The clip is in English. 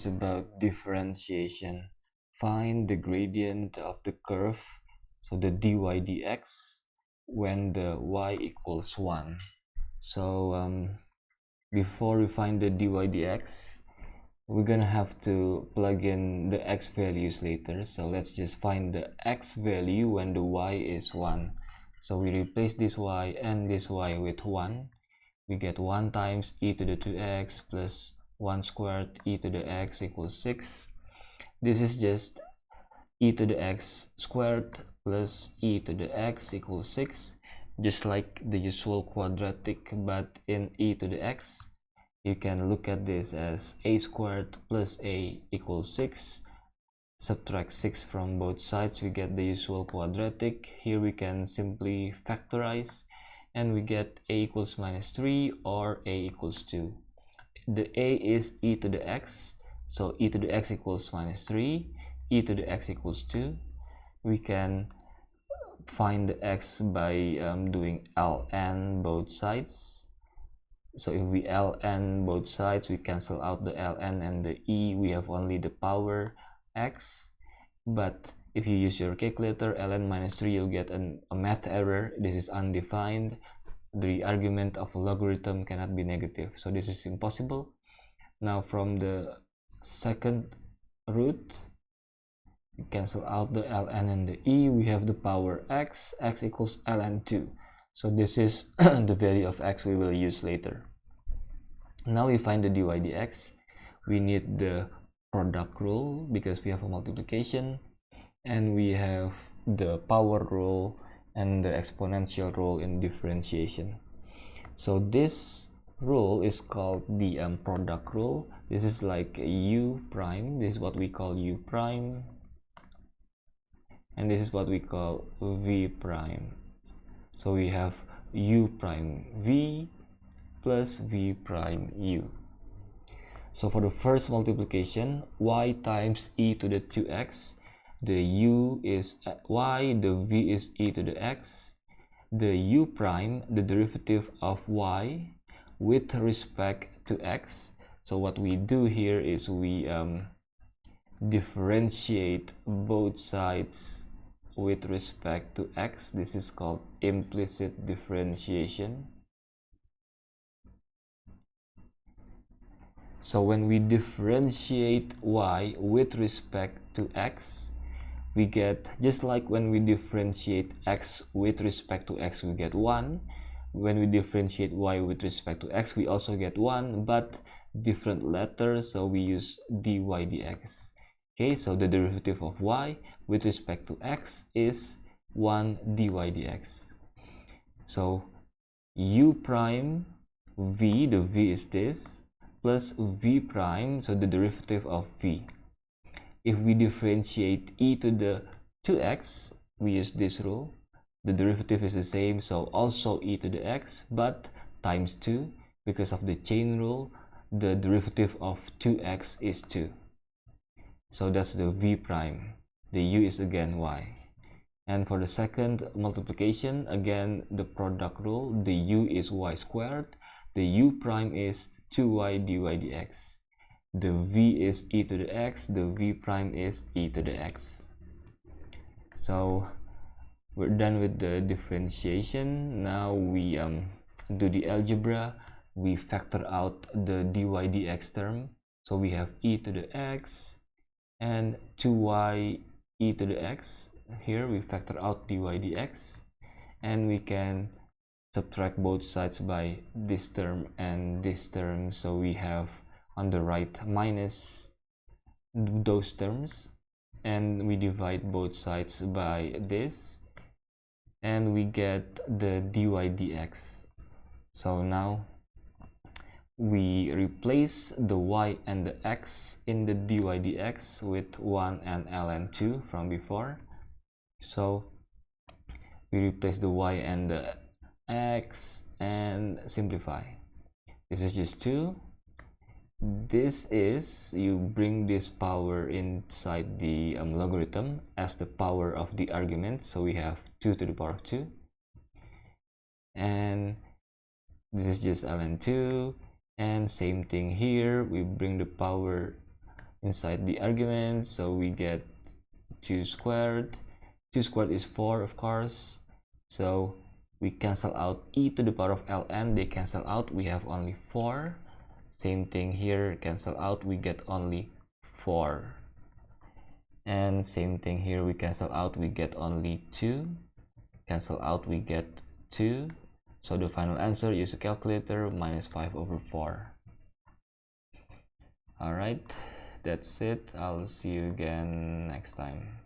is about differentiation. Find the gradient of the curve, so the dy dx, when the y equals 1. So before we find the dy dx, we're gonna have to plug in the x values later. So let's just find the x value when the y is 1. So we replace this y and this y with 1. We get 1 times e to the 2x plus 1 squared e to the x equals 6. This is just e to the x squared plus e to the x equals 6, just like the usual quadratic, but in e to the x you can look at this as a squared plus a equals 6. Subtract 6 from both sides, we get the usual quadratic. Here we can simply factorize and we get a equals minus 3 or a equals 2. The a is e to the x, so e to the x equals minus 3, e to the x equals 2. We can find the x by doing ln both sides. So if we ln both sides, we cancel out the ln and the e, we have only the power x. But if you use your calculator, ln minus 3, you'll get a math error. This is undefined. The argument of a logarithm cannot be negative, so this is impossible. Now from the second root, we cancel out the ln and the e, we have the power x equals ln 2. So this is the value of x we will use later. Now we find the dy dx. We need the product rule because we have a multiplication, and we have the power rule and the exponential rule in differentiation. So this rule is called the product rule. This is like u prime. This is what we call u prime, and this is what we call v prime. So we have u prime v plus v prime u. So for the first multiplication, y times e to the 2x, the u is y, the v is e to the x. The u prime, the derivative of y with respect to x. So what we do here is we differentiate both sides with respect to x. This is called implicit differentiation. So when we differentiate y with respect to x, we get, just like when we differentiate x with respect to x, we get 1. When we differentiate y with respect to x, we also get 1, but different letters, so we use dy dx. Okay, so the derivative of y with respect to x is 1 dy dx. So u prime v, the v is this, plus v prime, so the derivative of v. If we differentiate e to the 2x, we use this rule. The derivative is the same, so also e to the x, but times 2. Because of the chain rule, the derivative of 2x is 2. So that's the v prime. The u is again y. And for the second multiplication, again the product rule. The u is y squared. The u prime is 2y dy dx. The v is e to the x, the v prime is e to the x. So we're done with the differentiation. Now we do the algebra. We factor out the dy dx term. So we have e to the x and 2y e to the x. Here we factor out dy dx, and we can subtract both sides by this term and this term. So we have on the right minus those terms, and we divide both sides by this, and we get the dy dx. So now we replace the y and the x in the dy dx with 1 and ln 2 from before. So we replace the y and the x and simplify. This is just 2. This is, you bring this power inside the logarithm as the power of the argument. So we have 2 to the power of 2. And this is just ln 2. And same thing here, we bring the power inside the argument, so we get 2 squared. 2 squared is 4, of course, so we cancel out e to the power of ln. They cancel out, we have only 4. Same thing here, cancel out, we get only 4. And same thing here, we cancel out, we get only 2. Cancel out, we get 2. So the final answer, use a calculator, minus 5/4. Alright, that's it. I'll see you again next time.